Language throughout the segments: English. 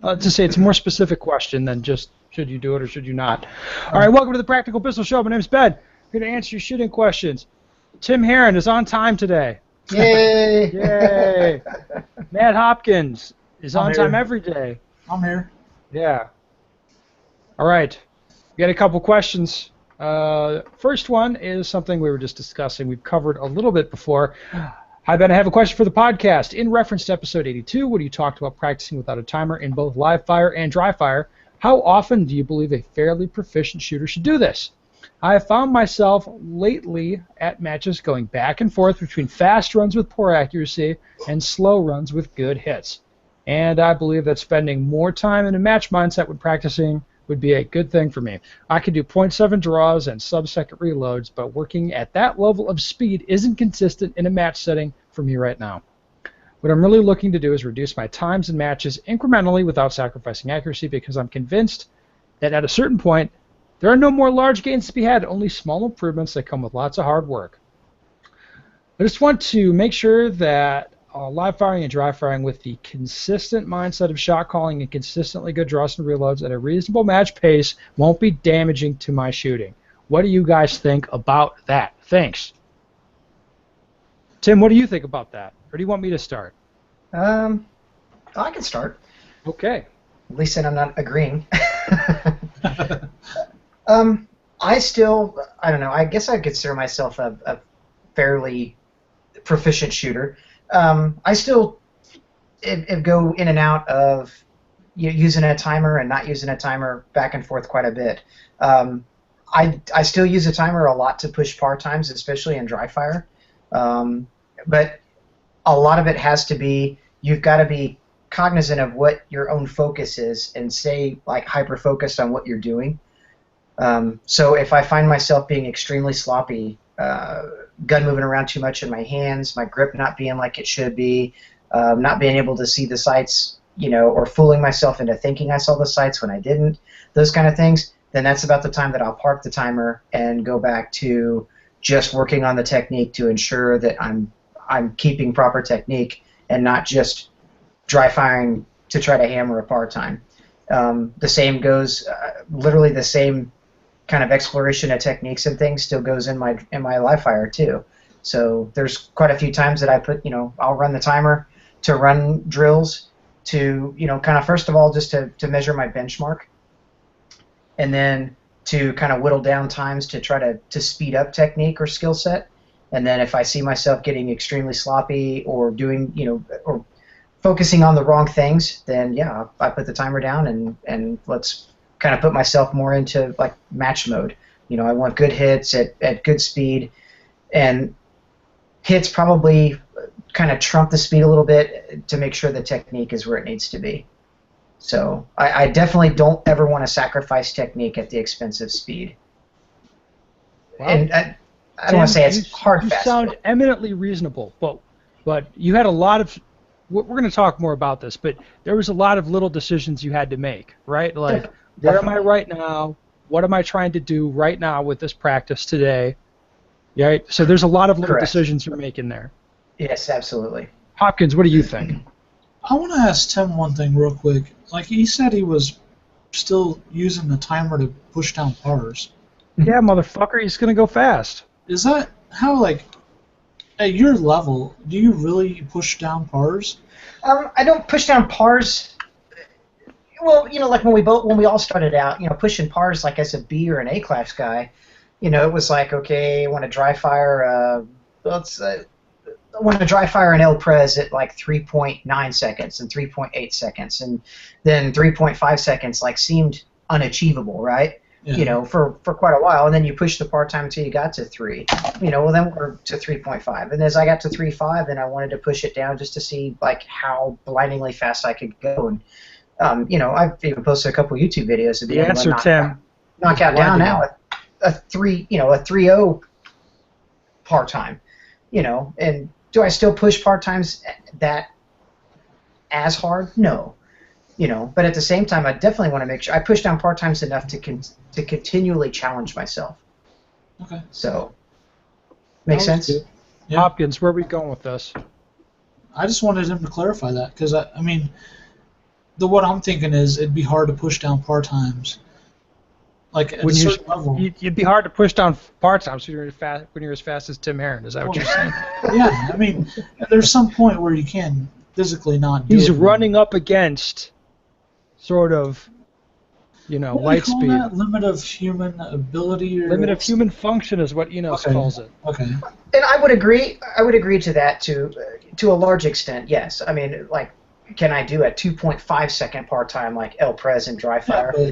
To say it's a more specific question than just should you do it or should you not. All right, welcome to the Practical Pistol Show. My name's Ben. I'm here to answer your shooting questions. Tim Herron is on time today. Yay! Yay! Matt Hopkins is on time every day. I'm here. Yeah. All right. We got a couple questions. First one is something we were just discussing. We've covered a little bit before. Hi, Ben. I have a question for the podcast. In reference to episode 82, when you talked about practicing without a timer in both live fire and dry fire, how often do you believe a fairly proficient shooter should do this? I have found myself lately at matches going back and forth between fast runs with poor accuracy and slow runs with good hits. And I believe that spending more time in a match mindset when practicing would be a good thing for me. I can do .7 draws and sub-second reloads, but working at that level of speed isn't consistent in a match setting for me right now. What I'm really looking to do is reduce my times in matches incrementally without sacrificing accuracy, because I'm convinced that at a certain point, there are no more large gains to be had, only small improvements that come with lots of hard work. I just want to make sure that live firing and dry firing with the consistent mindset of shot calling and consistently good draws and reloads at a reasonable match pace won't be damaging to my shooting. What do you guys think about that? Thanks. Tim, what do you think about that? Or do you want me to start? I can start. Okay. At least then I'm not agreeing. I don't know, I guess I consider myself a fairly proficient shooter. I still go in and out of using a timer and not using a timer back and forth quite a bit. I still use a timer a lot to push par times, especially in dry fire. But a lot of it has to be, you've got to be cognizant of what your own focus is and stay like hyper-focused on what you're doing. So if I find myself being extremely sloppy, gun moving around too much in my hands, my grip not being like it should be, not being able to see the sights, or fooling myself into thinking I saw the sights when I didn't, those kind of things, then that's about the time that I'll park the timer and go back to just working on the technique to ensure that I'm keeping proper technique and not just dry firing to try to hammer a par time. The same goes, literally the same kind of exploration of techniques and things still goes in my live fire too. So there's quite a few times that I put, I'll run the timer to run drills to, kind of first of all just to measure my benchmark, and then to kind of whittle down times to try to speed up technique or skill set. And then if I see myself getting extremely sloppy or doing, or focusing on the wrong things, then yeah, I put the timer down and let's kind of put myself more into like match mode. I want good hits at good speed, and hits probably kind of trump the speed a little bit to make sure the technique is where it needs to be. So I definitely don't ever want to sacrifice technique at the expense of speed. Well, and I don't want to say it's hard you fast. You sound eminently reasonable, but you had a lot of. We're going to talk more about this, but there was a lot of little decisions you had to make, right? Like, where am I right now? What am I trying to do right now with this practice today? Right? So there's a lot of little decisions you're making there. Yes, absolutely. Hopkins, what do you think? I want to ask Tim one thing real quick. Like, he said he was still using the timer to push down pars. Yeah, motherfucker, he's going to go fast. Is that how, like, at your level, do you really push down pars? I don't push down pars. Well, like when we all started out, pushing pars like as a B or an A class guy, it was like, okay, I want to dry fire. I want to dry fire an L Pres at like 3.9 seconds and 3.8 seconds, and then 3.5 seconds like seemed unachievable, right? Yeah. For quite a while, and then you push the par time until you got to 3. Well, then we're to 3.5, and as I got to 3.5, then I wanted to push it down just to see like how blindingly fast I could go. And I've even posted a couple YouTube videos of being able to knock out down now a 3.0 par time. And do I still push par times that as hard? No. But at the same time, I definitely want to make sure I push down par times enough to continually challenge myself. Okay. So, makes sense? Yeah. Hopkins, where are we going with this? I just wanted him to clarify that, because, I mean, what I'm thinking is it'd be hard to push down par times. Like at a certain level. You'd be hard to push down par times when you're as fast as Tim Herron. Is that what you're saying? Yeah, I mean, there's some point where you can physically not do it. He's running up against sort of, light speed. That limit of human ability? Or limit of human function is what Enos calls it. Okay. And I would agree to that to a large extent, yes. I mean, like, can I do a 2.5 second par time like El Prez and Dry Fire? Yeah,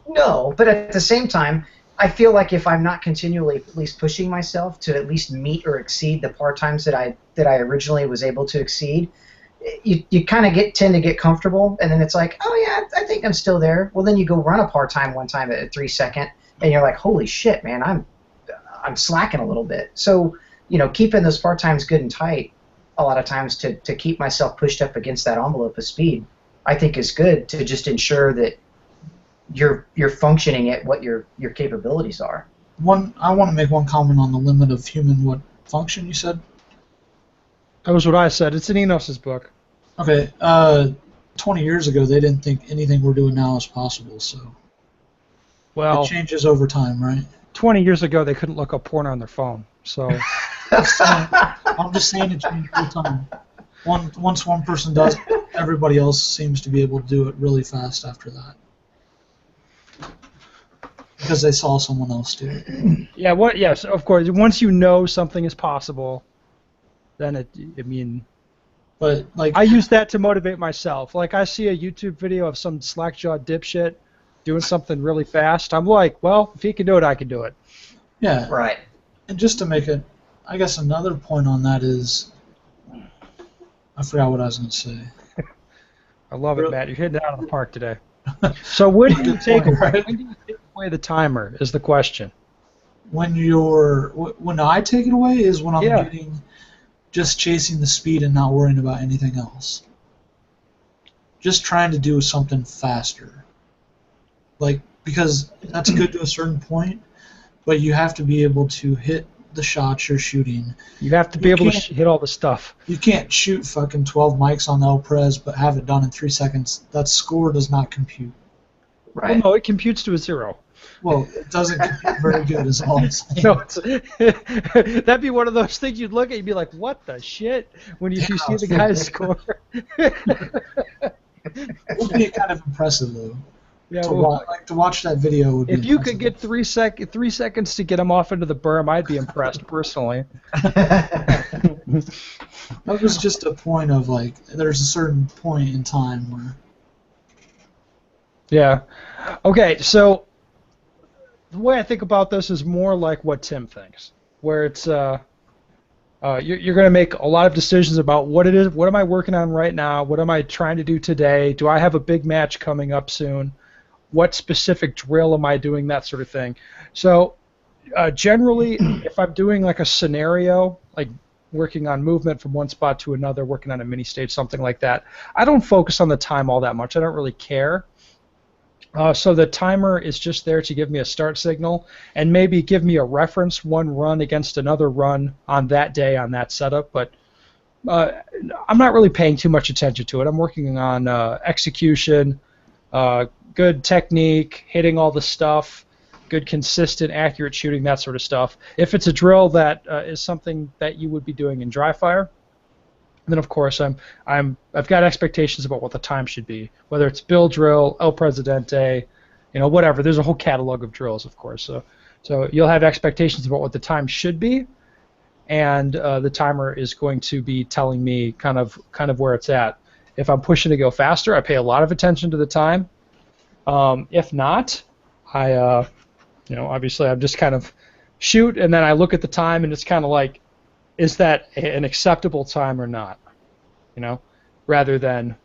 No, but at the same time, I feel like if I'm not continually at least pushing myself to at least meet or exceed the par times that I originally was able to exceed, you kind of tend to get comfortable, and then it's like, oh yeah, I think I'm still there. Well, then you go run a par time one time at a 3 second, and you're like, holy shit, man, I'm slacking a little bit. So keeping those par times good and tight a lot of times to keep myself pushed up against that envelope of speed, I think is good to just ensure that you're functioning at what your capabilities are. I want to make one comment on the limit of human function you said? That was what I said. It's in Enos's book. Okay. 20 years ago, they didn't think anything we're doing now is possible, so well, it changes over time, right? 20 years ago, they couldn't look up porn on their phone, so... I'm just saying it changes over time. Once one person does it, everybody else seems to be able to do it really fast after that. Because they saw someone else do it. Yeah, yes, of course. Once you know something is possible, then but like I use that to motivate myself. Like I see a YouTube video of some slack-jawed dipshit doing something really fast. I'm like, well, if he can do it, I can do it. Yeah. Right. And just to make it, I guess another point on that is, I forgot what I was going to say. I love it, Matt. You're hitting it out of the park today. So when do you take away the timer is the question. When I take it away is when I'm just chasing the speed and not worrying about anything else. Just trying to do something faster. Like, because that's good to a certain point, but you have to be able to hit the shots you're shooting. You have to be able to hit all the stuff. You can't shoot fucking 12 mics on the El Prez but have it done in 3 seconds. That score does not compute. Right. Well, no, it computes to a 0. Well, it doesn't compute very good is all I'm saying. No, that'd be one of those things you'd look at and you'd be like, what the shit? When you see the guy's score. It would be kind of impressive, though. Yeah, to watch that video would be if you impressive. could get 3 seconds to get him off into the berm, I'd be impressed personally. That was just a point of like, there's a certain point in time where. Yeah. Okay, so the way I think about this is more like what Tim thinks, where it's you're going to make a lot of decisions about what it is, what am I working on right now, what am I trying to do today, do I have a big match coming up soon, what specific drill am I doing, that sort of thing. So generally, if I'm doing like a scenario, like working on movement from one spot to another, working on a mini stage, something like that, I don't focus on the time all that much. I don't really care. So the timer is just there to give me a start signal and maybe give me a reference, one run against another run on that day on that setup, but I'm not really paying too much attention to it. I'm working on execution, good technique, hitting all the stuff, good consistent, accurate shooting, that sort of stuff. If it's a drill that is something that you would be doing in dry fire, then of course I've got expectations about what the time should be, whether it's Bill drill, El Presidente, whatever. There's a whole catalog of drills, of course. So you'll have expectations about what the time should be, and the timer is going to be telling me kind of where it's at. If I'm pushing to go faster, I pay a lot of attention to the time. If not, I obviously I'm just kind of shoot, and then I look at the time, and it's kind of like, is that an acceptable time or not? Rather than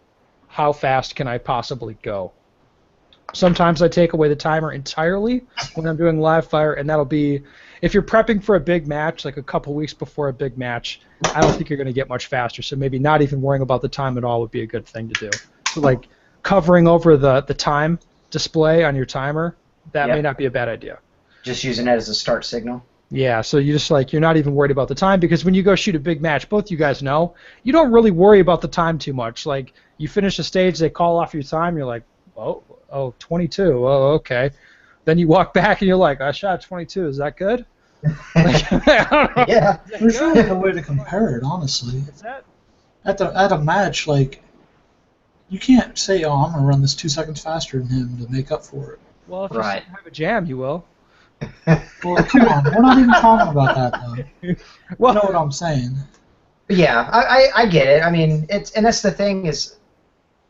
how fast can I possibly go. Sometimes I take away the timer entirely when I'm doing live fire, and that'll be, if you're prepping for a big match, like a couple weeks before a big match, I don't think you're going to get much faster, so maybe not even worrying about the time at all would be a good thing to do. So like covering over the time display on your timer, that may not be a bad idea. Just using it as a start signal? Yeah, so you just like you're not even worried about the time because when you go shoot a big match, both you guys know, you don't really worry about the time too much. Like you finish a stage, they call off your time, you're like, oh, 22. Oh, okay. Then you walk back and you're like, I shot 22. Is that good? Like, I don't know. Yeah. There's really no way to compare it, honestly. Is that? At a match, like, you can't say, "Oh, I'm gonna run this 2 seconds faster than him to make up for it." Well, if Right. you have a jam, you will. Well, come on, we're not even talking about that though. Well, You know what I'm saying? Yeah, I get it. I mean, and that's the thing is,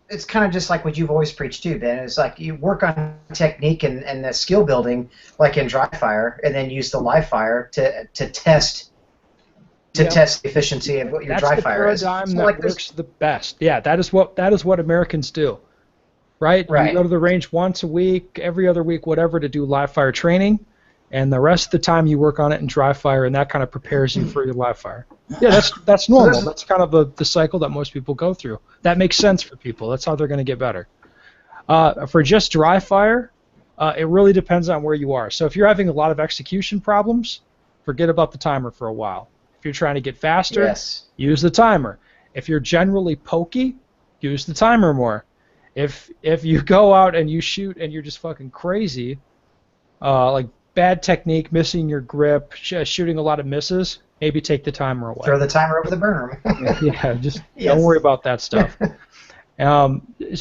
it's kind of just like what you've always preached too, Ben. It's like you work on technique and the skill building, like in dry fire, and then use the live fire to test test the efficiency of what your dry fire is. That's the So, paradigm like, that there's- works the best. Yeah, that is what Americans do. Right? Right. You go to the range once a week, every other week, whatever, to do live fire training, and the rest of the time you work on it in dry fire, and that kind of prepares you for your live fire. Yeah, that's normal. That's kind of the cycle that most people go through. That makes sense for people. That's how they're going to get better. For just dry fire, it really depends on where you are. So if you're having a lot of execution problems, forget about the timer for a while. If you're trying to get faster, Yes. use the timer. If you're generally pokey, use the timer more. If you go out and you shoot and you're just fucking crazy, like bad technique, missing your grip, shooting a lot of misses, maybe take the timer away. Throw the timer over the burner. Yeah, just Yes. don't worry about that stuff. So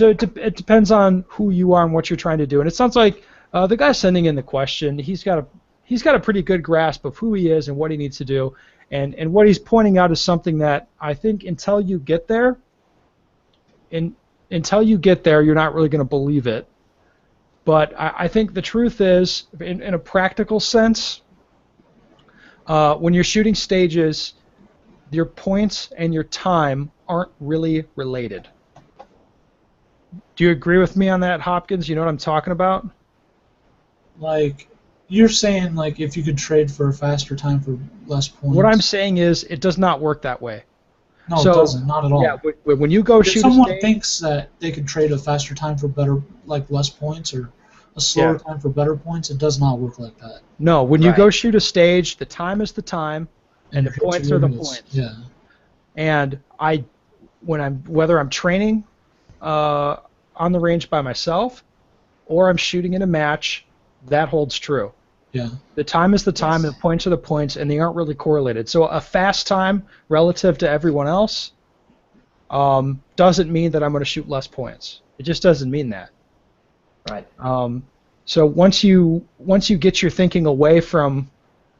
it depends on who you are and what you're trying to do. And it sounds like the guy sending in the question, he's got a pretty good grasp of who he is and what he needs to do. And what he's pointing out is something that I think until you get there, you're not really going to believe it. But I think the truth is, in a practical sense, when you're shooting stages, your points and your time aren't really related. Do you agree with me on that, Hopkins? You know what I'm talking about? Like, you're saying, like, if you could trade for a faster time for less points. What I'm saying is, it does not work that way. No, it doesn't. Not at all. Yeah, when you go If shoot someone a stage, thinks that they could trade a faster time for better, like less points, or a slower time for better points, it does not work like that. no, when you Right. go shoot a stage, the time is the time, and the your points are the units, points. Yeah. And whether I'm training on the range by myself, or I'm shooting in a match, that holds true. Yeah. The time is the time, Yes. and the points are the points, and they aren't really correlated. So a fast time relative to everyone else doesn't mean that I'm going to shoot less points. It just doesn't mean that. Right. So once you get your thinking away from,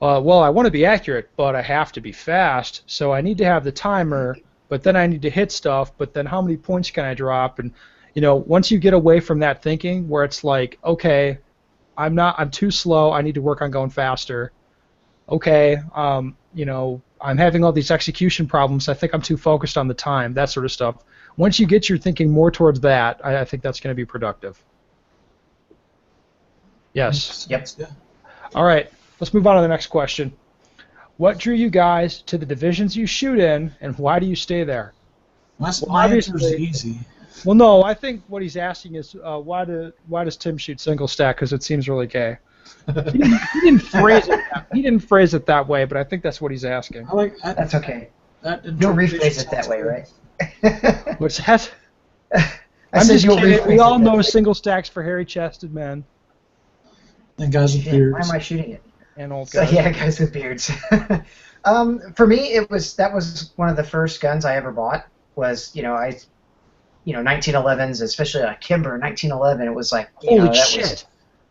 well, I want to be accurate, but I have to be fast, so I need to have the timer, but then I need to hit stuff, but then how many points can I drop? And once you get away from that thinking, where it's like, okay, I'm too slow, I need to work on going faster. Okay, I'm having all these execution problems, I think I'm too focused on the time, that sort of stuff. Once you get your thinking more towards that, I think that's going to be productive. Yes. Yep. Yeah. All right, let's move on to the next question. What drew you guys to the divisions you shoot in, and why do you stay there? My answer is obviously- easy. Well, no, I think what he's asking is why does Tim shoot single stack? Because it seems really gay. He didn't phrase it that way, but I think that's what he's asking. That's okay. That You'll interpretation rephrase it that sounds way, good. right? What's that? I I'm said just you'll kidding. rephrase We it all that know way. single stacks for hairy-chested men And guys with Shit, beards. why am I shooting it? and old So guys. yeah, guys with beards. For me, that was one of the first guns I ever bought. Was 1911s, especially a Kimber 1911. It was like Holy shit!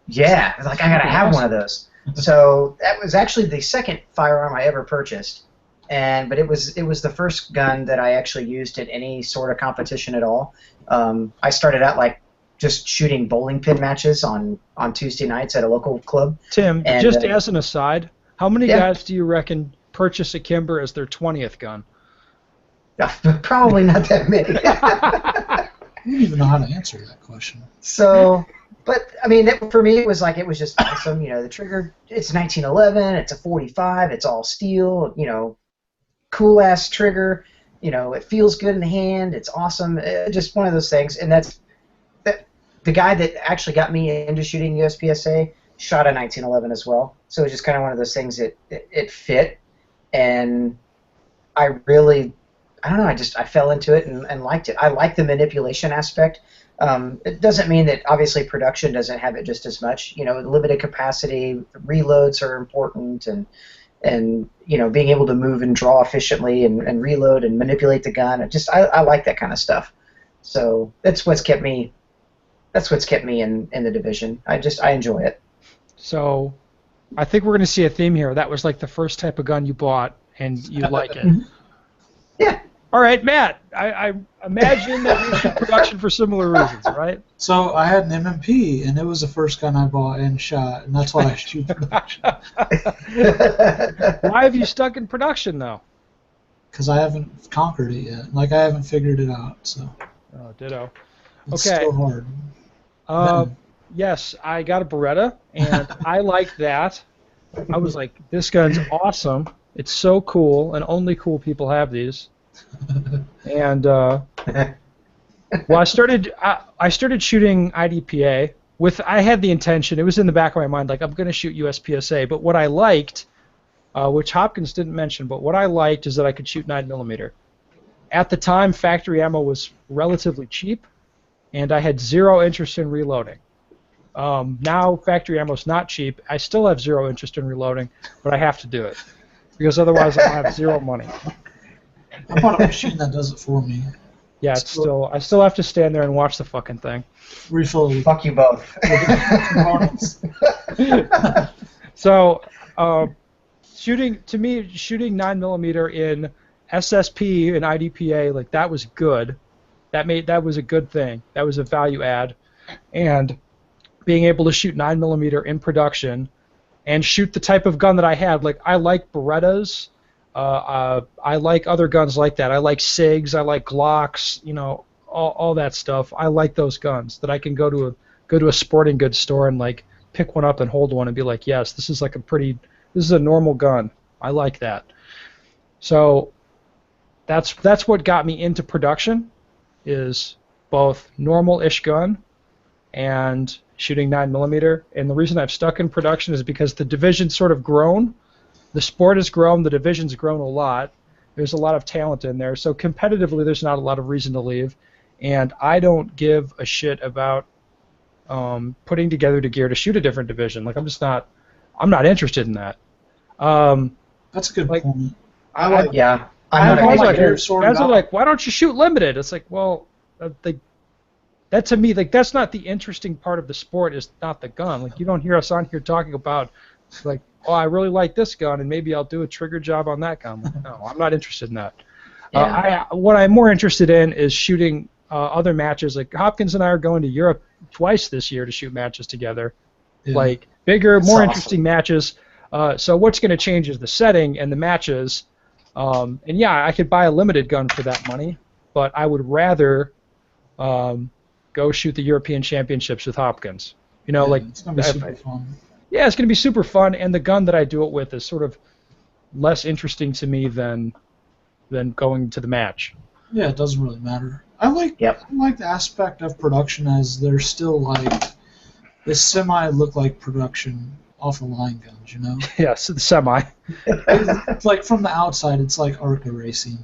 Yeah, I was like, I gotta have one of those. So that was actually the second firearm I ever purchased, but it was the first gun that I actually used in any sort of competition at all. I started out like just shooting bowling pin matches on Tuesday nights at a local club. Tim, And, just as an aside, how many yeah. guys do you reckon purchase a Kimber as their 20th gun? Probably not that many. I don't even know how to answer that question. So, but I mean, for me, it was just awesome. The trigger, it's 1911, it's a 45, it's all steel. Cool ass trigger. It feels good in the hand. It's awesome. Just one of those things. And the guy that actually got me into shooting USPSA shot a 1911 as well. So it was just kind of one of those things that it fit, and I really, I don't know, I fell into it and liked it. I like the manipulation aspect. It doesn't mean that obviously production doesn't have it just as much. Limited capacity, reloads are important, and being able to move and draw efficiently and reload and manipulate the gun. I like that kind of stuff. So that's what's kept me. That's what's kept me in the division. I enjoy it. So, I think we're going to see a theme here. That was like the first type of gun you bought, and you like it. Yeah. All right, Matt. I imagine that you shoot production for similar reasons, right? So I had an M&P, and it was the first gun I bought and shot, and that's why I shoot production. Why have you stuck in production, though? Because I haven't conquered it yet. Like, I haven't figured it out, so. Oh, ditto. It's Okay. still hard. Yes, I got a Beretta, and I like that. I was like, this gun's awesome. It's so cool, and only cool people have these. And well, I started shooting IDPA I had the intention. It was in the back of my mind, like I'm going to shoot USPSA. But what I liked, which Hopkins didn't mention, but what I liked is that I could shoot 9mm. At the time, factory ammo was relatively cheap, and I had zero interest in reloading. Now factory ammo is not cheap. I still have zero interest in reloading, but I have to do it because otherwise I'll have zero money. I bought a machine that does it for me. Yeah, I still have to stand there and watch the fucking thing. Refill. Fuck you both. Components. So, shooting 9mm in SSP and IDPA, like that was good. That was a good thing. That was a value add, and being able to shoot 9mm in production and shoot the type of gun that I had. Like I like Berettas. I like other guns like that. I like SIGs. I like Glocks. All that stuff. I like those guns that I can go to a sporting goods store and like pick one up and hold one and be like, yes, this is a normal gun. I like that. So that's what got me into production, is both normal-ish gun and shooting 9mm. And the reason I've stuck in production is because the division's sort of grown. The sport has grown. The division's grown a lot. There's a lot of talent in there. So competitively, there's not a lot of reason to leave. And I don't give a shit about putting together the gear to shoot a different division. Like I'm not interested in that. That's a good point. Yeah. Guys are like, why don't you shoot limited? It's like, well, that to me, like that's not the interesting part of the sport. Is not the gun. Like you don't hear us on here talking about, like, oh, I really like this gun, and maybe I'll do a trigger job on that gun. Like, no, I'm not interested in that. Yeah. What I'm more interested in is shooting other matches. Like Hopkins and I are going to Europe twice this year to shoot matches together, like bigger, more interesting matches. So what's going to change is the setting and the matches. And yeah, I could buy a limited gun for that money, but I would rather go shoot the European Championships with Hopkins. It's gonna be super fun. Yeah, it's going to be super fun, and the gun that I do it with is sort of less interesting to me than going to the match. Yeah, it doesn't really matter. I like the aspect of production as they're still like they semi look like production off the line guns, Yes, the semi. It's like from the outside, it's like ARCA racing,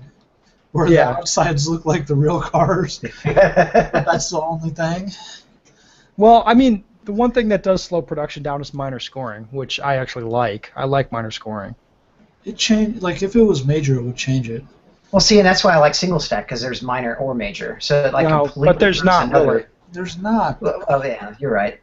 where the outsides look like the real cars. That's the only thing. Well, I mean, the one thing that does slow production down is minor scoring, which I actually like. I like minor scoring. It changed. Like if it was major, it would change it. Well, see, and that's why I like single stack, because there's minor or major. So it, like completely. But there's not really. There's not. Oh yeah, you're right.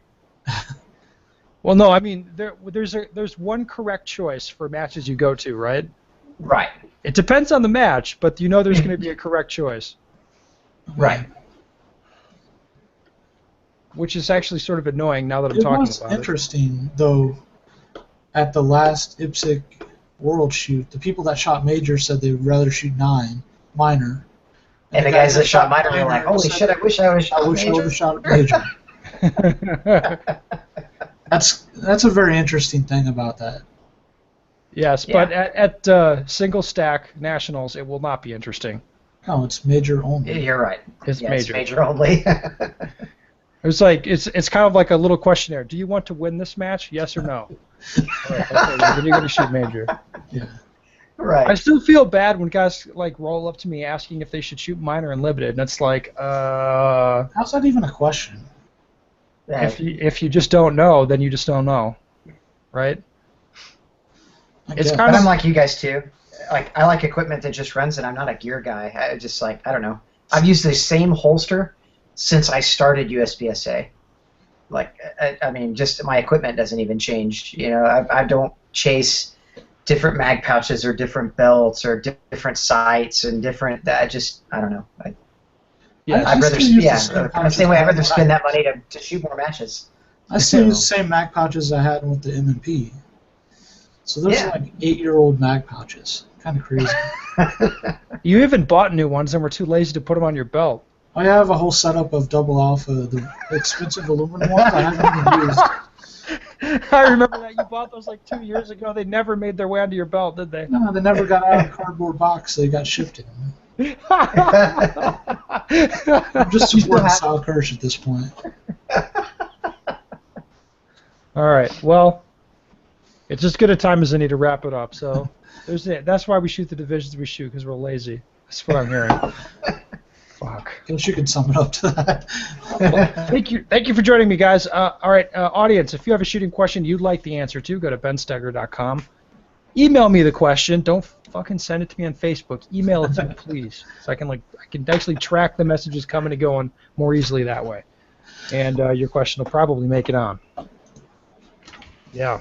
Well, no, I mean there's one correct choice for matches you go to, right? Right. It depends on the match, but there's going to be a correct choice. Right. Which is actually sort of annoying now that I'm talking about it. It was interesting, though, at the last IPSC World shoot, the people that shot major said they'd rather shoot minor. And the guys that shot minor were like, holy shit, I wish I would have shot major. That's a very interesting thing about that. Yes, but at single stack nationals, it will not be interesting. No, it's major only. You're right. It's major. It's major only. It was like it's kind of like a little questionnaire. Do you want to win this match? Yes or no? All right, okay, then you're gonna shoot major. Yeah. Right. I still feel bad when guys like roll up to me asking if they should shoot minor and limited, and it's like, how's that even a question? if you just don't know, then you just don't know, right? It's But kind of I'm like you guys too. Like I like equipment that just runs, and I'm not a gear guy. I just like I don't know. I've used the same holster since I started USPSA. Like I mean, just my equipment doesn't even change. You know, I don't chase different mag pouches or different belts or different sights and different. I don't know. I'd rather the same way I'd rather spend that money to shoot more matches. I still use the same mag pouches I had with the M&P. So those are like 8-year-old mag pouches. Kind of crazy. You even bought new ones and were too lazy to put them on your belt. I have a whole setup of double alpha, the expensive aluminum ones I haven't even used. I remember that you bought those like 2 years ago. They never made their way onto your belt, did they? No, they never got out of the cardboard box. They got shipped in. I'm just supporting Sal Kirsch at this point. All right. Well, it's as good a time as any to wrap it up. So that's why we shoot the divisions we shoot, because we're lazy. That's what I'm hearing. Fuck. I guess you could sum it up to that. Well, thank you for joining me, guys. All right, audience, if you have a shooting question you'd like the answer to, go to bensteger.com. Email me the question. Don't fucking send it to me on Facebook. Email it to me, please, so I can actually track the messages coming and going more easily that way. And your question will probably make it on. Yeah.